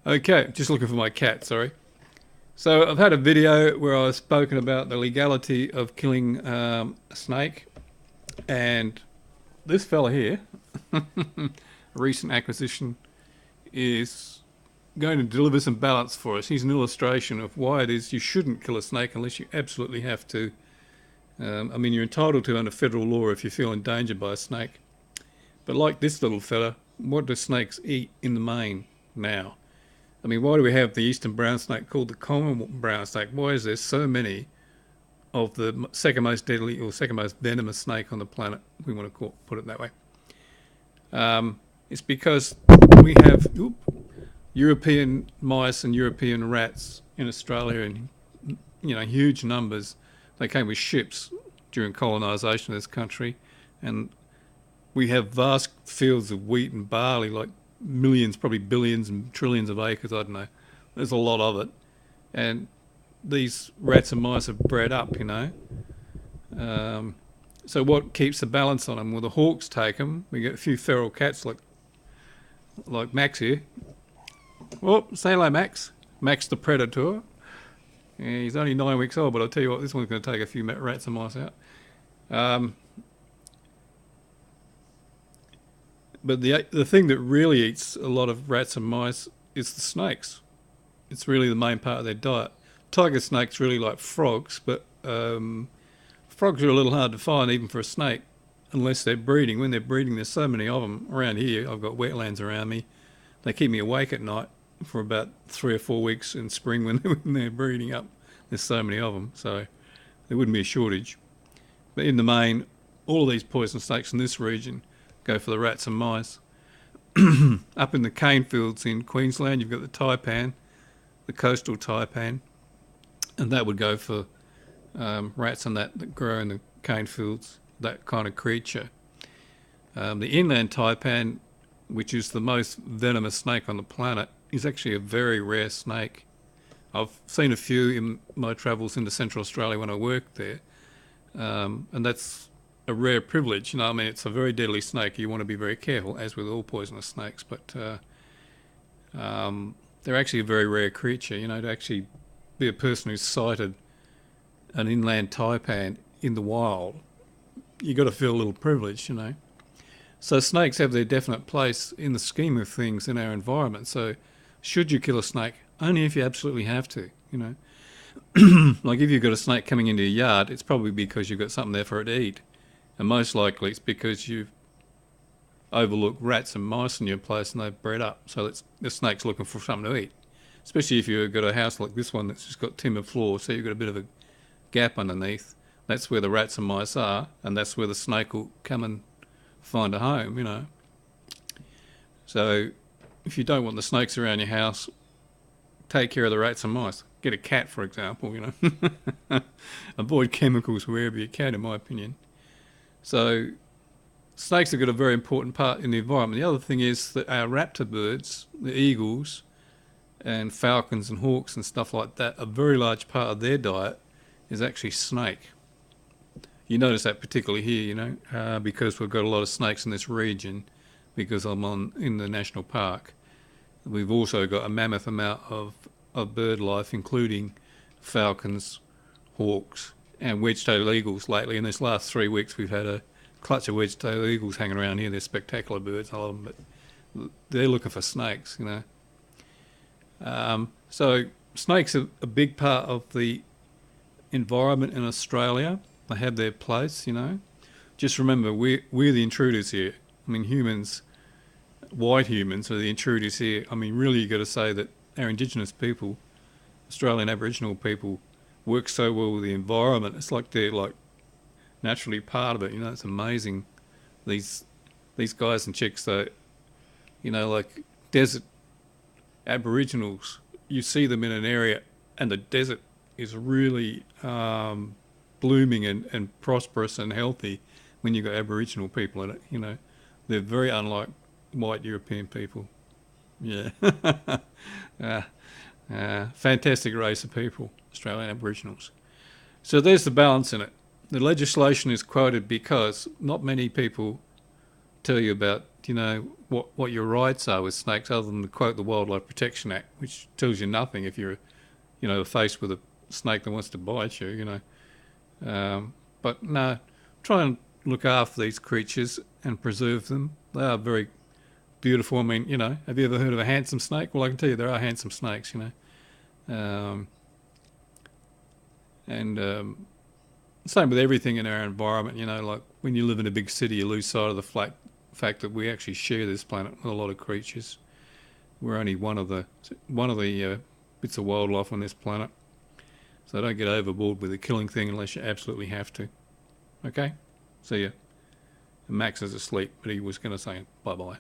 Okay, just looking for my cat, sorry. So I've had a video where I've spoken about the legality of killing a snake, and this fella here, a recent acquisition, is going to deliver some balance for us. He's an illustration of why it is you shouldn't kill a snake unless you absolutely have to. You're entitled to under federal law if you feel endangered by a snake. But like this little fella, what do snakes eat in the main now? Why do we have the eastern brown snake called the common brown snake? Why is there so many of the second most deadly or second most venomous snake on the planet? We want to put it that way. It's because we have European mice and European rats in Australia in huge numbers. They came with ships during colonisation of this country, and we have vast fields of wheat and barley, like millions, probably billions and trillions of acres, I don't know. There's a lot of it. And these rats and mice are bred up, So what keeps the balance on them? Well, the hawks take them. We get a few feral cats like Max here. Oh, say hello, Max. Max the predator. Yeah, he's only 9 weeks old, but I'll tell you what, this one's going to take a few rats and mice out. But the thing that really eats a lot of rats and mice is the snakes. It's really the main part of their diet. Tiger snakes really like frogs, but frogs are a little hard to find even for a snake unless they're breeding. When they're breeding, there's so many of them around here. I've got wetlands around me. They keep me awake at night for about 3 or 4 weeks in spring when they're breeding up. There's so many of them, so there wouldn't be a shortage. But in the main, all of these poison snakes in this region go for the rats and mice. Up in the cane fields in Queensland, you've got the taipan, the coastal taipan, and that would go for rats and that grow in the cane fields, that kind of creature. The inland taipan, which is the most venomous snake on the planet, is actually a very rare snake. I've seen a few in my travels into Central Australia when I worked there, and that's a rare privilege. It's a very deadly snake. You want to be very careful, as with all poisonous snakes, but they're actually a very rare creature. To actually be a person who's sighted an inland taipan in the wild, you got to feel a little privileged. So snakes have their definite place in the scheme of things in our environment. So should you kill a snake? Only if you absolutely have to, Like if you've got a snake coming into your yard, it's probably because you've got something there for it to eat. And most likely it's because you've overlooked rats and mice in your place and they've bred up. So the snake's looking for something to eat. Especially if you've got a house like this one that's just got timber floor, so you've got a bit of a gap underneath. That's where the rats and mice are, and that's where the snake will come and find a home, So if you don't want the snakes around your house, take care of the rats and mice. Get a cat, for example, Avoid chemicals wherever you can, in my opinion. So snakes have got a very important part in the environment. The other thing is that our raptor birds, the eagles and falcons and hawks and stuff like that, a very large part of their diet is actually snake. You notice that particularly here, because we've got a lot of snakes in this region because I'm in the national park. We've also got a mammoth amount of bird life, including falcons, hawks, and wedge-tailed eagles lately. In this last 3 weeks, we've had a clutch of wedge-tailed eagles hanging around here. They're spectacular birds, I love them, but they're looking for snakes, So snakes are a big part of the environment in Australia. They have their place, Just remember, we're the intruders here. Humans, white humans, are the intruders here. Really, you've got to say that our Indigenous people, Australian Aboriginal people, work so well with the environment. It's like they're naturally part of it. It's amazing. These guys and chicks, though, like desert Aboriginals, you see them in an area and the desert is really blooming and prosperous and healthy when you've got Aboriginal people in it. They're very unlike white European people. Yeah. Fantastic race of people, Australian Aboriginals. So there's the balance in it. The legislation is quoted because not many people tell you about, you know, what your rights are with snakes, other than to quote the Wildlife Protection Act, which tells you nothing if you're, you know, faced with a snake that wants to bite you, you know. But no, try and look after these creatures and preserve them. They are very beautiful. I mean, you know, have you ever heard of a handsome snake? Well, I can tell you there are handsome snakes, you know. And same with everything in our environment, you know, like when you live in a big city, you lose sight of the fact that we actually share this planet with a lot of creatures. We're only one of the bits of wildlife on this planet. So don't get overboard with the killing thing unless you absolutely have to. Okay? See ya. Max is asleep, but he was going to say bye-bye.